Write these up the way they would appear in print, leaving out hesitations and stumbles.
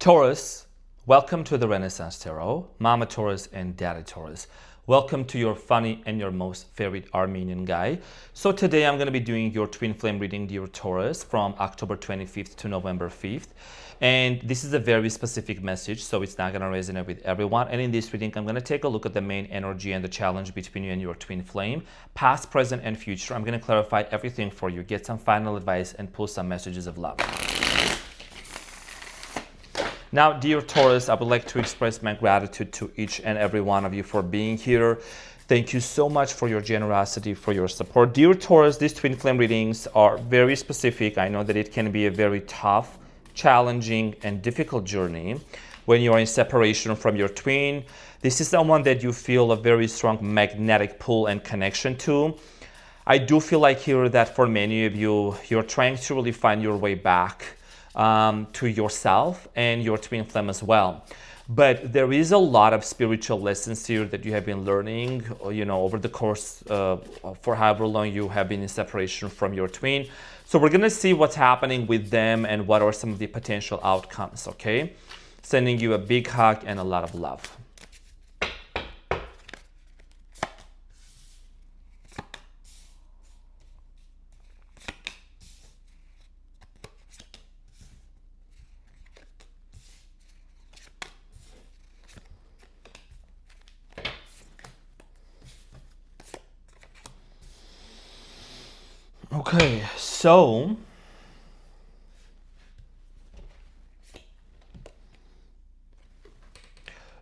Taurus, welcome to the Renaissance Tarot. Mama Taurus and Daddy Taurus. Welcome to your funny and your most favorite Armenian guy. So today I'm going to be doing your twin flame reading, dear Taurus, from October 25th to November 5th. And this is a very specific message, so it's not going to resonate with everyone. And in this reading, I'm going to take a look at the main energy and the challenge between you and your twin flame, past, present, and future. I'm going to clarify everything for you, get some final advice, and pull some messages of love. Now, dear Taurus, I would like to express my gratitude to each and every one of you for being here. Thank you so much for your generosity, for your support. Dear Taurus, these twin flame readings are very specific. I know that it can be a very tough, challenging, and difficult journey when you are in separation from your twin. This is someone that you feel a very strong magnetic pull and connection to. I do feel like here that for many of you, you're trying to really find your way back to yourself and your twin flame as well. But there is a lot of spiritual lessons here that you have been learning, over the course for however long you have been in separation from your twin. So we're going to see what's happening with them and what are some of the potential outcomes, okay? Sending you a big hug and a lot of love. Okay, so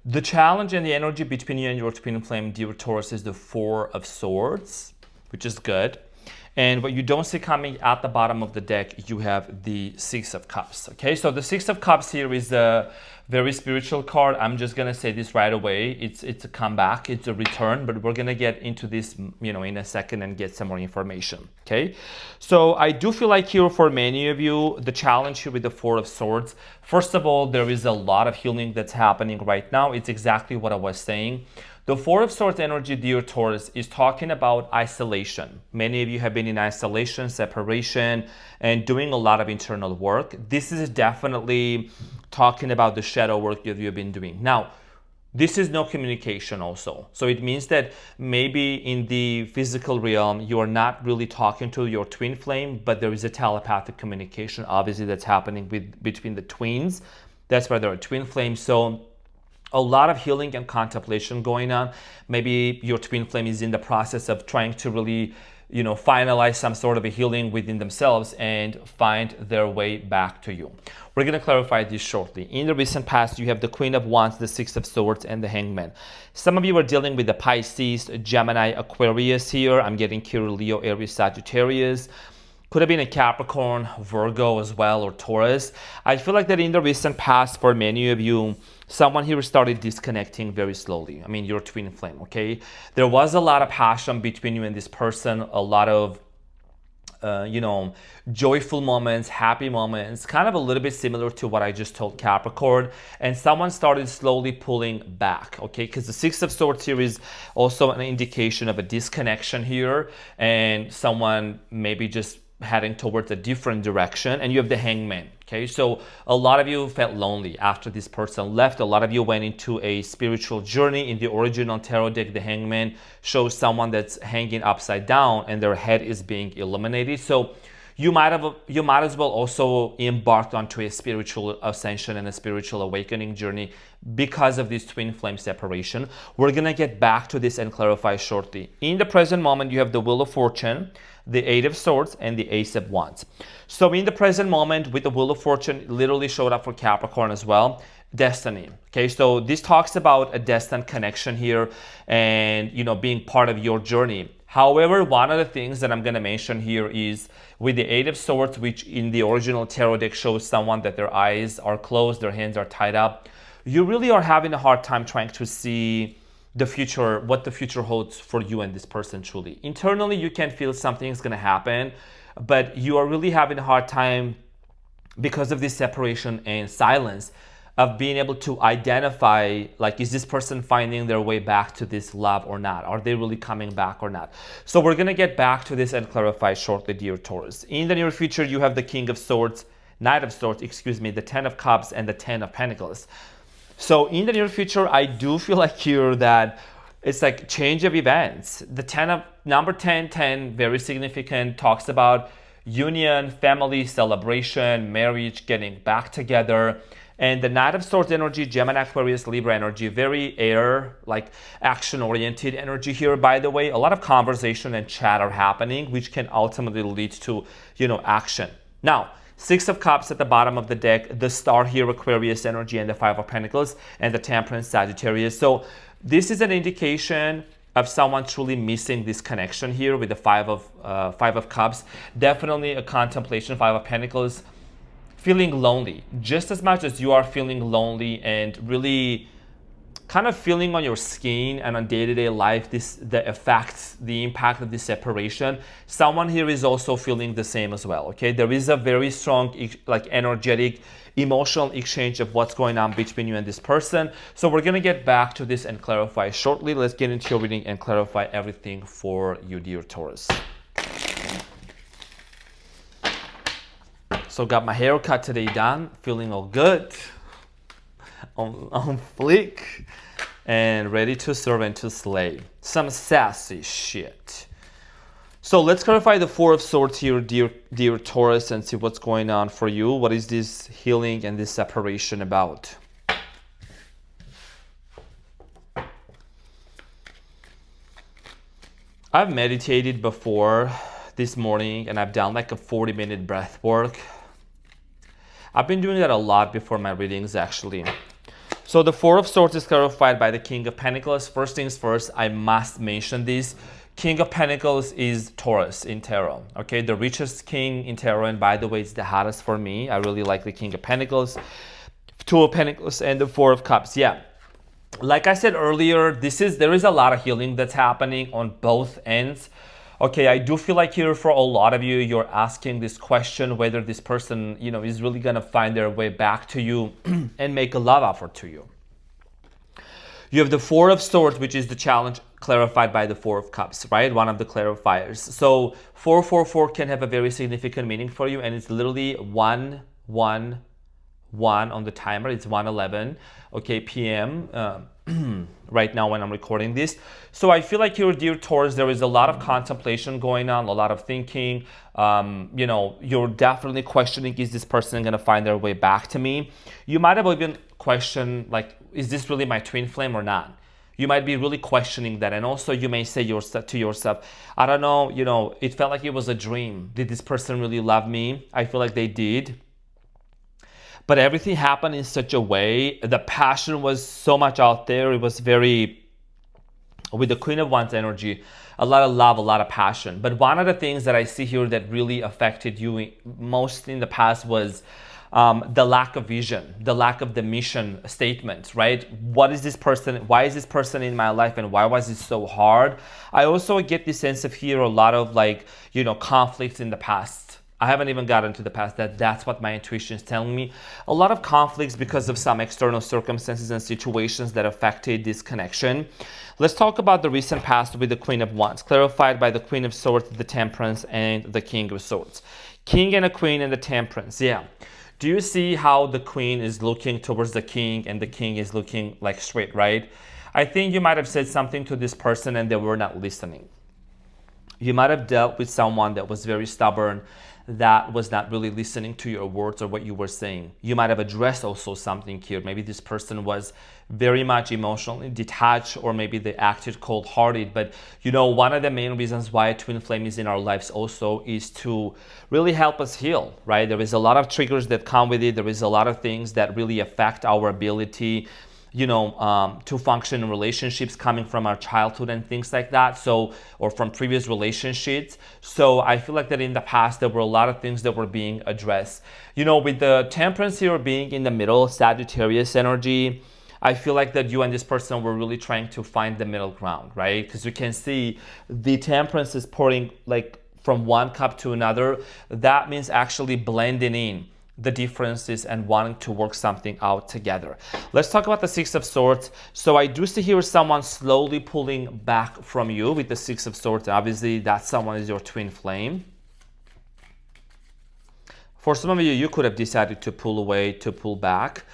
the challenge and the energy between you and your twin flame, dear Taurus, is the Four of Swords, which is good. And what you don't see coming at the bottom of the deck, you have the Six of Cups. Okay, so the Six of Cups here is a very spiritual card. I'm just gonna say this right away. It's a comeback, it's a return, but we're gonna get into this, in a second and get some more information. Okay, so I do feel like here for many of you, the challenge here with the Four of Swords. First of all, there is a lot of healing that's happening right now. It's exactly what I was saying. The Four of Swords energy, dear Taurus, is talking about isolation. Many of you have been in isolation, separation, and doing a lot of internal work. This is definitely talking about the shadow work that you've been doing. Now, this is no communication also. So it means that maybe in the physical realm, you are not really talking to your twin flame, but there is a telepathic communication, obviously, that's happening between the twins. That's why there are twin flames. So a lot of healing and contemplation going on. Maybe your twin flame is in the process of trying to really, finalize some sort of a healing within themselves and find their way back to you. We're going to clarify this shortly. In the recent past, you have the Queen of Wands, the Six of Swords, and the Hangman. Some of you are dealing with the Pisces, Gemini, Aquarius here. I'm getting here Leo, Aries, Sagittarius. Could have been a Capricorn, Virgo as well, or Taurus. I feel like that in the recent past, for many of you, someone here started disconnecting very slowly. I mean, your twin flame, okay? There was a lot of passion between you and this person, a lot of, joyful moments, happy moments, kind of a little bit similar to what I just told Capricorn. And someone started slowly pulling back, okay? Because the Six of Swords here is also an indication of a disconnection here, and someone maybe just heading towards a different direction. And you have the Hangman. Okay, so a lot of you felt lonely after this person left. A lot of you went into a spiritual journey. In the original tarot deck, the Hangman shows someone that's hanging upside down and their head is being illuminated. So you might as well also embarked onto a spiritual ascension and a spiritual awakening journey because of this twin flame separation. We're gonna get back to this and clarify shortly. In the present moment, you have the Wheel of Fortune, the Eight of Swords, and the Ace of Wands. So in the present moment, with the Wheel of Fortune, literally showed up for Capricorn as well. Destiny. Okay, so this talks about a destined connection here and, being part of your journey. However, one of the things that I'm going to mention here is with the Eight of Swords, which in the original tarot deck shows someone that their eyes are closed, their hands are tied up. You really are having a hard time trying to see the future, what the future holds for you and this person truly. Internally, you can feel something's going to happen, but you are really having a hard time because of this separation and silence of being able to identify, like, is this person finding their way back to this love or not? Are they really coming back or not? So we're going to get back to this and clarify shortly, dear Taurus. In the near future, you have the King of Swords, Knight of Swords, excuse me, the Ten of Cups, and the Ten of Pentacles. So in the near future, I do feel like here that it's like change of events. The number 10, very significant, talks about union, family, celebration, marriage, getting back together. And the Knight of Swords energy, Gemini, Aquarius, Libra energy, very air, like action-oriented energy here, by the way. A lot of conversation and chat are happening, which can ultimately lead to, action. Now, Six of Cups at the bottom of the deck, the Star here, Aquarius energy, and the Five of Pentacles, and the Temperance, Sagittarius. So this is an indication of someone truly missing this connection here with the Five of Cups. Definitely a contemplation, Five of Pentacles, feeling lonely. Just as much as you are feeling lonely and really kind of feeling on your skin and on day-to-day life the effects, the impact of this separation, someone here is also feeling the same as well. Okay, there is a very strong energetic emotional exchange of what's going on between you and this person. So we're gonna get back to this and clarify shortly. Let's get into your reading and clarify everything for you, dear Taurus. So got my haircut today done, feeling all good, on fleek, and ready to serve and to slay. Some sassy shit. So let's clarify the Four of Swords here, dear Taurus, and see what's going on for you. What is this healing and this separation about? I've meditated before this morning, and I've done like a 40-minute breath work. I've been doing that a lot before my readings, actually. So the Four of Swords is clarified by the King of Pentacles. First things first, I must mention this. King of Pentacles is Taurus in tarot. Okay, the richest king in tarot, and by the way, it's the hottest for me. I really like the King of Pentacles, Two of Pentacles, and the Four of Cups. Yeah, like I said earlier, there is a lot of healing that's happening on both ends. Okay, I do feel like here for a lot of you, you're asking this question whether this person, is really gonna find their way back to you and make a love offer to you. You have the Four of Swords, which is the challenge clarified by the Four of Cups, right? One of the clarifiers. So 444 can have a very significant meaning for you, and it's literally 111 on the timer. It's 1:11, okay, p.m. Right now when I'm recording this. So I feel like here, dear Taurus, there is a lot of contemplation going on, a lot of thinking. You're definitely questioning, is this person going to find their way back to me? You might have even questioned, like, is this really my twin flame or not? You might be really questioning that. And also you may say to yourself, I don't know, it felt like it was a dream. Did this person really love me? I feel like they did. But everything happened in such a way, the passion was so much out there. It was very, with the Queen of Wands energy, a lot of love, a lot of passion. But one of the things that I see here that really affected you most in the past was the lack of vision, the lack of the mission statement, right? What is this person? Why is this person in my life, and why was it so hard? I also get this sense of here a lot of conflicts in the past. I haven't even gotten to the past. That's what my intuition is telling me. A lot of conflicts because of some external circumstances and situations that affected this connection. Let's talk about the recent past with the Queen of Wands, clarified by the Queen of Swords, the Temperance, and the King of Swords. King and a Queen and the Temperance, yeah. Do you see how the Queen is looking towards the King and the King is looking like straight, right? I think you might have said something to this person and they were not listening. You might have dealt with someone that was very stubborn, that was not really listening to your words or what you were saying. You might have addressed also something here. Maybe this person was very much emotionally detached, or maybe they acted cold-hearted. But one of the main reasons why a twin flame is in our lives also is to really help us heal, right? There is a lot of triggers that come with it. There is a lot of things that really affect our ability to function in relationships coming from our childhood and things like that. So, or from previous relationships. So I feel like that in the past, there were a lot of things that were being addressed. With the Temperance here being in the middle, Sagittarius energy, I feel like that you and this person were really trying to find the middle ground, right? Because you can see the Temperance is pouring like from one cup to another. That means actually blending in the differences and wanting to work something out together. Let's talk about the Six of Swords. So I do see here someone slowly pulling back from you with the Six of Swords. Obviously, that someone is your twin flame. For some of you, you could have decided to pull away, to pull back.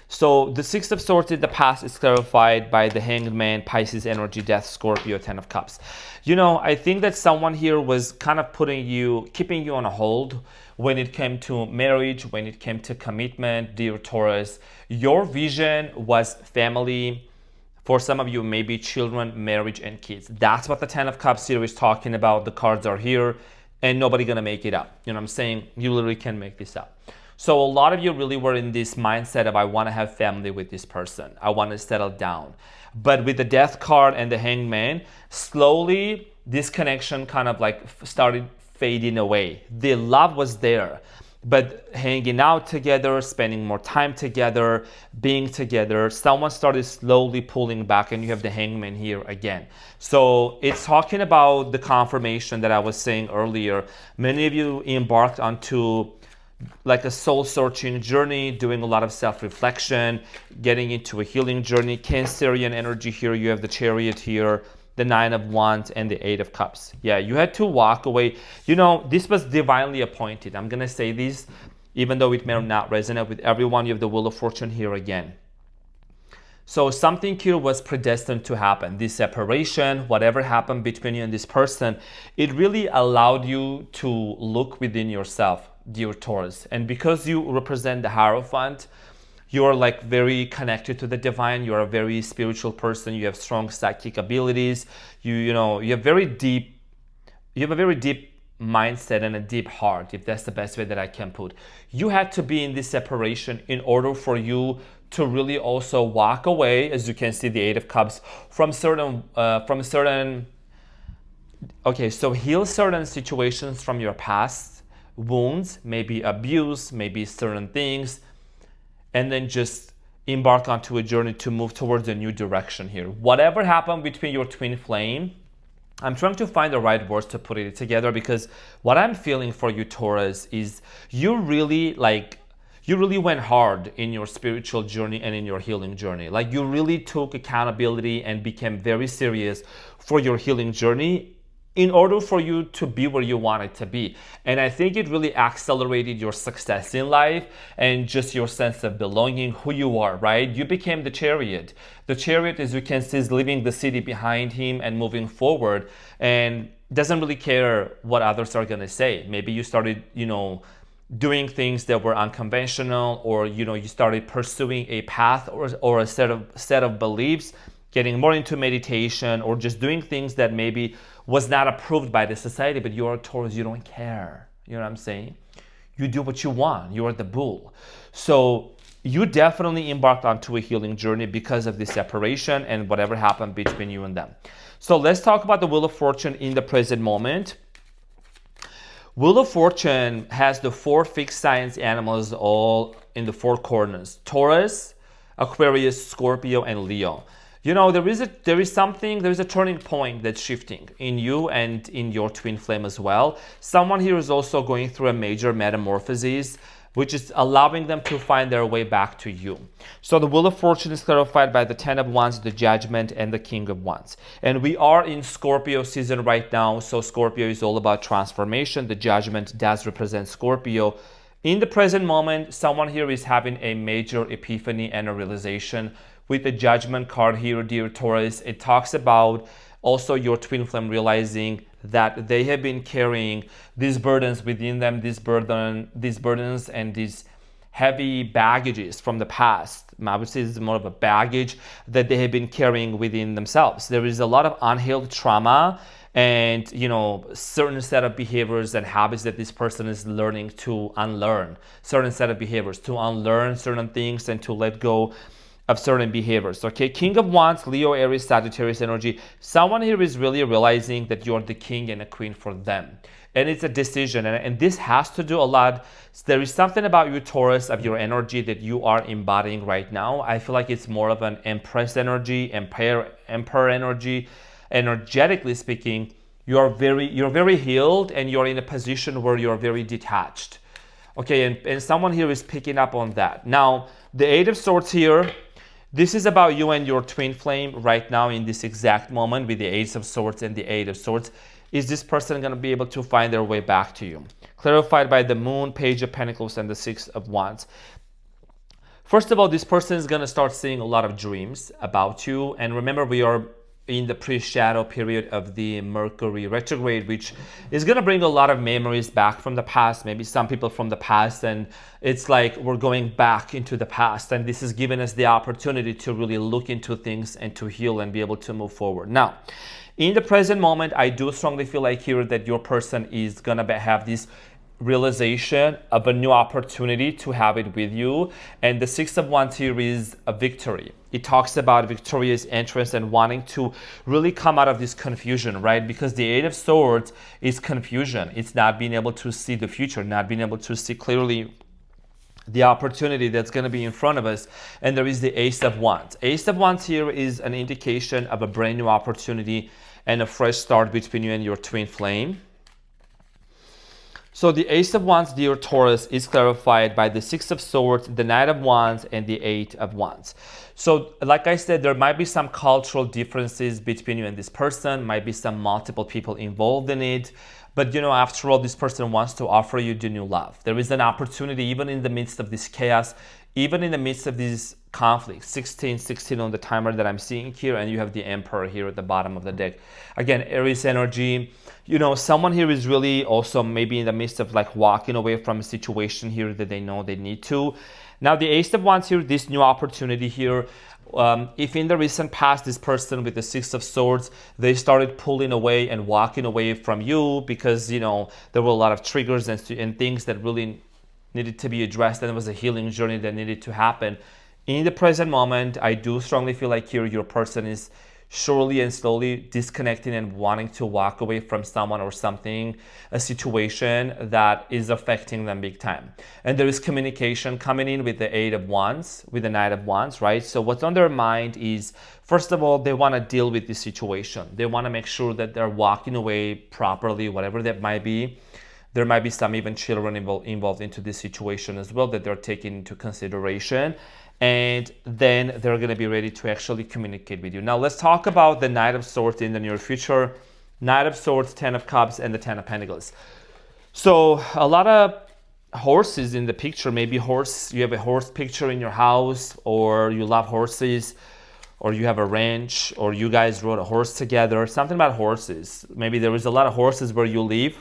So the Six of Swords in the past is clarified by the Hanged Man, Pisces energy, Death, Scorpio, Ten of Cups. I think that someone here was kind of keeping you on a hold when it came to marriage, when it came to commitment, dear Taurus. Your vision was family. For some of you, maybe children, marriage, and kids. That's what the Ten of Cups here is talking about. The cards are here, and nobody gonna make it up. You know what I'm saying? You literally can make this up. So a lot of you really were in this mindset of, I want to have family with this person. I want to settle down. But with the Death card and the Hanged Man, slowly this connection kind of like started fading away. The love was there, but hanging out together, spending more time together, being together, someone started slowly pulling back, and you have the Hanged Man here again. So it's talking about the confirmation that I was saying earlier. Many of you embarked onto like a soul-searching journey, doing a lot of self-reflection, getting into a healing journey. Cancerian energy here, you have the Chariot here, the Nine of Wands, and the Eight of Cups. Yeah, you had to walk away. This was divinely appointed. I'm going to say this, even though it may not resonate with everyone. You have the Wheel of Fortune here again. So something here was predestined to happen. This separation, whatever happened between you and this person, it really allowed you to look within yourself, dear Taurus. And because you represent the Hierophant, you're like very connected to the divine. You're a very spiritual person. You have strong psychic abilities. You have a very deep mindset and a deep heart, if that's the best way that I can put. You had to be in this separation in order for you to really also walk away, as you can see, the Eight of Cups, heal certain situations from your past, wounds, maybe abuse, maybe certain things, and then just embark onto a journey to move towards a new direction here. Whatever happened between your twin flame, I'm trying to find the right words to put it together, because what I'm feeling for you, Taurus, is you really went hard in your spiritual journey and in your healing journey. Like, you really took accountability and became very serious for your healing journey in order for you to be where you wanted to be. And I think it really accelerated your success in life and just your sense of belonging, who you are, right? You became the Chariot. The Chariot, as you can see, is leaving the city behind him and moving forward, and doesn't really care what others are gonna say. Maybe you started, doing things that were unconventional, or you started pursuing a path or a set of beliefs, getting more into meditation, or just doing things that maybe was not approved by the society, but you're a Taurus, you don't care. You know what I'm saying? You do what you want. You're the bull. So you definitely embarked onto a healing journey because of this separation and whatever happened between you and them. So let's talk about the Wheel of Fortune in the present moment. Wheel of Fortune has the 4 fixed signs animals all in the 4 corners: Taurus, Aquarius, Scorpio, and Leo. There is a turning point that's shifting in you and in your twin flame as well. Someone here is also going through a major metamorphosis, which is allowing them to find their way back to you. So the Wheel of Fortune is clarified by the Ten of Wands, the Judgment, and the King of Wands. And we are in Scorpio season right now, so Scorpio is all about transformation. The Judgment does represent Scorpio. In the present moment, someone here is having a major epiphany and a realization. With the Judgment card here, dear Taurus, it talks about also your twin flame realizing that they have been carrying these burdens within them, these burdens and these heavy baggages from the past. I would say it's more of a baggage that they have been carrying within themselves. There is a lot of unhealed trauma and certain set of behaviors and habits that this person is learning to unlearn. Certain set of behaviors, to unlearn certain things and to let go of certain behaviors. Okay, King of Wands, Leo, Aries, Sagittarius energy. Someone here is really realizing that you're the king and a queen for them. And it's a decision. And this has to do a lot. There is something about you, Taurus, of your energy that you are embodying right now. I feel like it's more of an Empress energy, Emperor energy. Energetically speaking, you're very healed, and you're in a position where you're very detached. Okay, and someone here is picking up on that. Now, the Eight of Swords here, this is about you and your twin flame right now in this exact moment with the Ace of Swords and the Eight of Swords. is this person going to be able to find their way back to you? Clarified by the Moon, Page of Pentacles, and the Six of Wands. First of all, this person is going to start seeing a lot of dreams about you. And remember, we are in the pre-shadow period of the Mercury retrograde, which is going to bring a lot of memories back from the past, maybe some people from the past, and it's like we're going back into the past, and this is giving us the opportunity to really look into things and to heal and be able to move forward. Now, in the present moment, I do strongly feel like here that your person is going to have this realization of a new opportunity to have it with you. And the Six of Wands here is a victory. It talks about victorious entrance and wanting to really come out of this confusion, right? Because the Eight of Swords is confusion. It's not being able to see the future, not being able to see clearly the opportunity that's going to be in front of us. And there is the Ace of Wands. Ace of Wands here is an indication of a brand new opportunity and a fresh start between you and your twin flame. So the Ace of Wands, dear Taurus, is clarified by the Six of Swords, the Knight of Wands, and the Eight of Wands. So like I said, there might be some cultural differences between you and this person, might be some multiple people involved in it. But you know, after all, this person wants to offer you the new love. There is an opportunity, even in the midst of this chaos, even in the midst of these conflicts. 16 on the timer that I'm seeing here, and you have the Emperor here at the bottom of the deck. Again, Aries energy. You know, someone here is really also maybe in the midst of like walking away from a situation here that they know they need to. Now, the Ace of Wands here, this new opportunity here, if in the recent past, this person with the Six of Swords, they started pulling away and walking away from you because, you know, there were a lot of triggers and things that really needed to be addressed, and it was a healing journey that needed to happen. In the present moment, I do strongly feel like here your person is surely and slowly disconnecting and wanting to walk away from someone or something, a situation that is affecting them big time. And there is communication coming in with the Eight of Wands, with the Knight of Wands, right? So what's on their mind is, first of all, they want to deal with this situation. They want to make sure that they're walking away properly, whatever that might be. There might be some even children involved into this situation as well that they're taking into consideration. And then they're going to be ready to actually communicate with you. Now, let's talk about the Knight of Swords in the near future. Knight of Swords, Ten of Cups, and the Ten of Pentacles. So a lot of horses in the picture. Maybe you have a horse picture in your house, or you love horses, or you have a ranch, or you guys rode a horse together. Something about horses. Maybe there is a lot of horses where you live.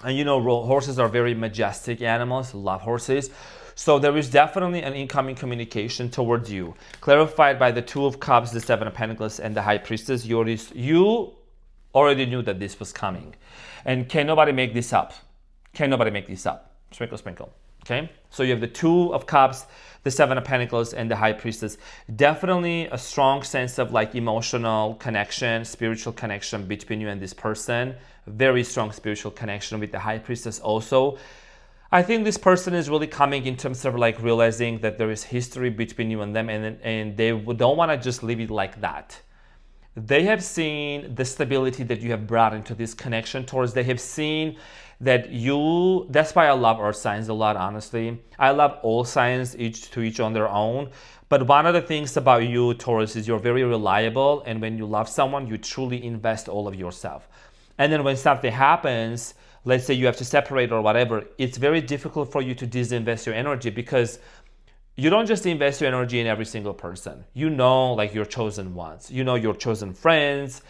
And you know, horses are very majestic animals. Love horses. So there is definitely an incoming communication towards you, clarified by the Two of Cups, the Seven of Pentacles, and the High Priestess. You already knew that this was coming. And can nobody make this up? Can nobody make this up? Sprinkle, sprinkle. Okay? So you have the Two of Cups, the Seven of Pentacles, and the High Priestess. Definitely a strong sense of like emotional connection, spiritual connection between you and this person. Very strong spiritual connection with the High Priestess also. I think this person is really coming in terms of like realizing that there is history between you and them, and they don't want to just leave it like that. They have seen the stability that you have brought into this connection towards. They have seen that that's why I love earth signs a lot, honestly. I love all signs, each on their own. But one of the things about you, Taurus, is you're very reliable, and when you love someone, you truly invest all of yourself. And then when something happens, let's say you have to separate or whatever, it's very difficult for you to disinvest your energy, because you don't just invest your energy in every single person. You know, like your chosen ones, you know, your chosen friends,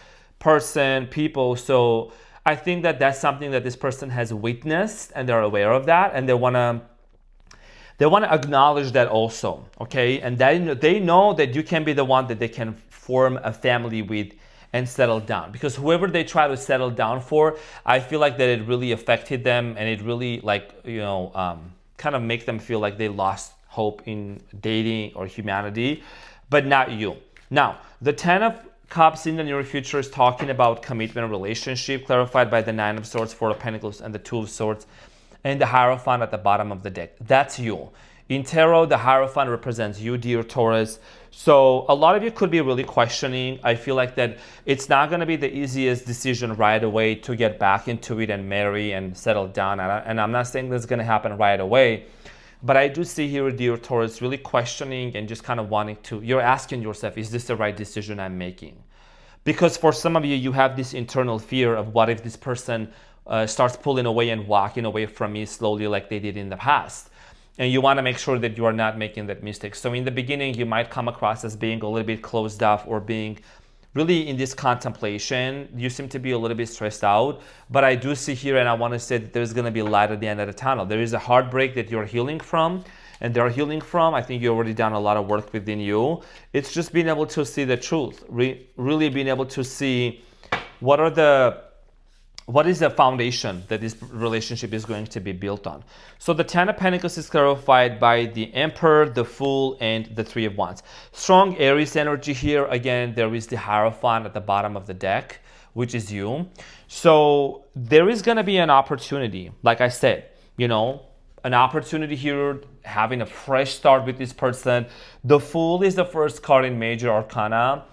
people. So I think that that's something that this person has witnessed, and they're aware of that, and they want to acknowledge that also, okay? And they know that you can be the one that they can form a family with and settle down, because whoever they try to settle down for, I feel like that it really affected them, and it really kind of make them feel like they lost hope in dating or humanity, but not you. Now, the Ten of Cups in the near future is talking about commitment, relationship, clarified by the Nine of Swords, Four of Pentacles, and the Two of Swords, and the Hierophant at the bottom of the deck. That's you. In tarot, the Hierophant represents you, dear Taurus. So a lot of you could be really questioning. I feel like that it's not going to be the easiest decision right away to get back into it and marry and settle down. And I'm not saying that's going to happen right away. But I do see here, dear Taurus, really questioning and just kind of wanting to, you're asking yourself, is this the right decision I'm making? Because for some of you, you have this internal fear of what if this person starts pulling away and walking away from me slowly like they did in the past. And you want to make sure that you are not making that mistake. So in the beginning, you might come across as being a little bit closed off or being really in this contemplation. You seem to be a little bit stressed out. But I do see here, and I want to say that there's going to be light at the end of the tunnel. There is a heartbreak that you're healing from, and they're healing from. I think you've already done a lot of work within you. It's just being able to see the truth, really being able to see what is the foundation that this relationship is going to be built on. So the Ten of Pentacles is clarified by the Emperor, the Fool, and the Three of Wands. Strong Aries energy here. Again, there is the Hierophant at the bottom of the deck, which is you. So there is going to be an opportunity, like I said, an opportunity here, having a fresh start with this person. The Fool is the first card in Major Arcana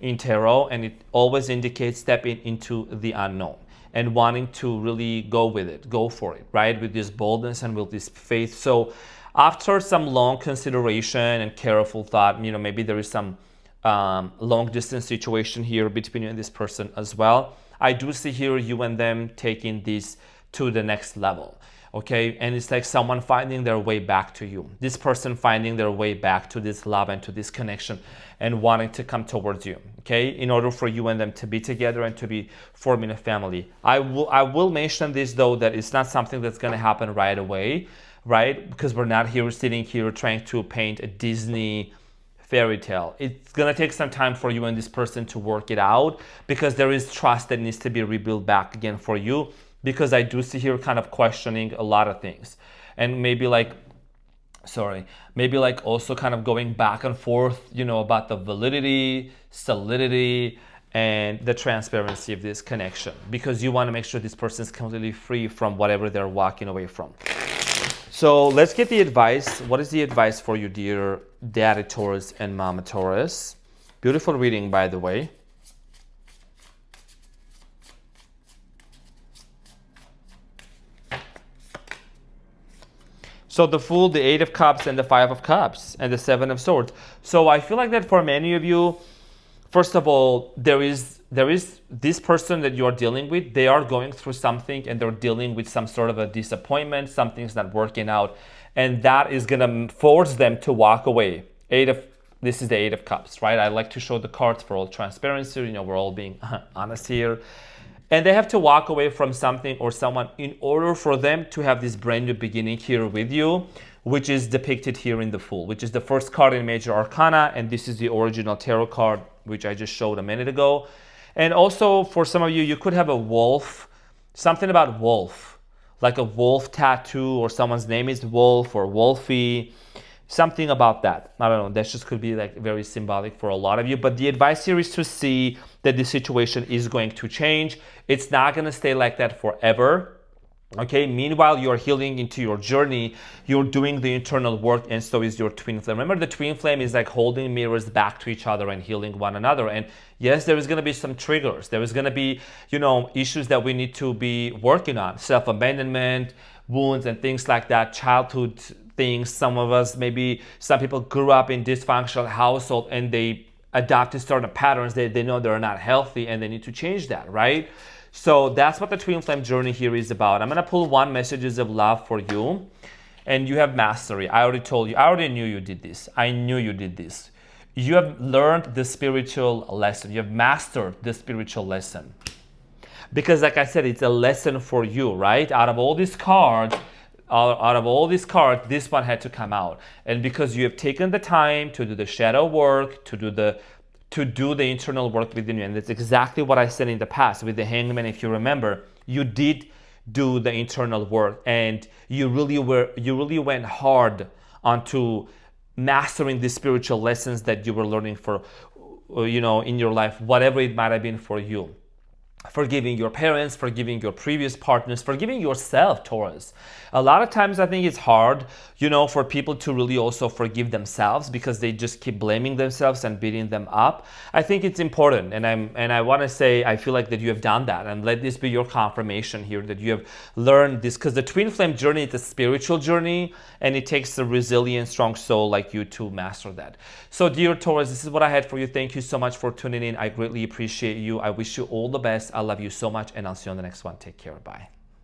in Tarot, and it always indicates stepping into the unknown and wanting to really go with it, go for it, right? With this boldness and with this faith. So after some long consideration and careful thought, maybe there is some long distance situation here between you and this person as well. I do see here you and them taking this to the next level. Okay, and it's like someone finding their way back to you. This person finding their way back to this love and to this connection and wanting to come towards you, okay, in order for you and them to be together and to be forming a family. I will mention this, though, that it's not something that's going to happen right away, right? Because we're not sitting here trying to paint a Disney fairy tale. It's going to take some time for you and this person to work it out, because there is trust that needs to be rebuilt back again for you. Because I do see here kind of questioning a lot of things, and maybe also kind of going back and forth, about the validity, solidity, and the transparency of this connection, because you want to make sure this person is completely free from whatever they're walking away from. So let's get the advice. What is the advice for you, dear Daddy Taurus and Mama Taurus? Beautiful reading, by the way. So the Fool, the Eight of Cups, and the Five of Cups, and the Seven of Swords. So I feel like that for many of you, first of all, there is this person that you're dealing with. They are going through something, and they're dealing with some sort of a disappointment. Something's not working out, and that is gonna force them to walk away. This is the Eight of Cups, right? I like to show the cards for all transparency. We're all being honest here. And they have to walk away from something or someone in order for them to have this brand new beginning here with you, which is depicted here in the Fool, which is the first card in Major Arcana. And this is the original tarot card, which I just showed a minute ago. And also for some of you, you could have a wolf, something about wolf, like a wolf tattoo, or someone's name is Wolf or Wolfie, something about that. I don't know, that just could be like very symbolic for a lot of you. But the advice here is to see that the situation is going to change. It's not going to stay like that forever. Okay, meanwhile, you're healing into your journey, you're doing the internal work, and so is your twin flame. Remember, the twin flame is like holding mirrors back to each other and healing one another. And yes, there is going to be some triggers. There is going to be, issues that we need to be working on. Self-abandonment, wounds, and things like that, childhood things. Some people grew up in dysfunctional household and they adopted certain patterns. They know they're not healthy and they need to change that, right? So that's what the twin flame journey here is about. I'm going to pull one messages of love for you, and you have mastery. I already told you. I already knew you did this. I knew you did this. You have learned the spiritual lesson. You have mastered the spiritual lesson. Because like I said, it's a lesson for you, right? Out of all these cards, this one had to come out. And because you have taken the time to do the shadow work, to do the internal work within you. And that's exactly what I said in the past with the Hangman. If you remember, you did do the internal work, and you really went hard onto mastering the spiritual lessons that you were learning for, in your life, whatever it might have been for you. forgiving your parents, forgiving your previous partners, forgiving yourself, Taurus. A lot of times I think it's hard, for people to really also forgive themselves because they just keep blaming themselves and beating them up. I think it's important, and I want to say I feel like that you have done that, and let this be your confirmation here that you have learned this, because the twin flame journey is a spiritual journey, and it takes a resilient, strong soul like you to master that. So dear Taurus, this is what I had for you. Thank you so much for tuning in. I greatly appreciate you. I wish you all the best. I love you so much, and I'll see you on the next one. Take care. Bye.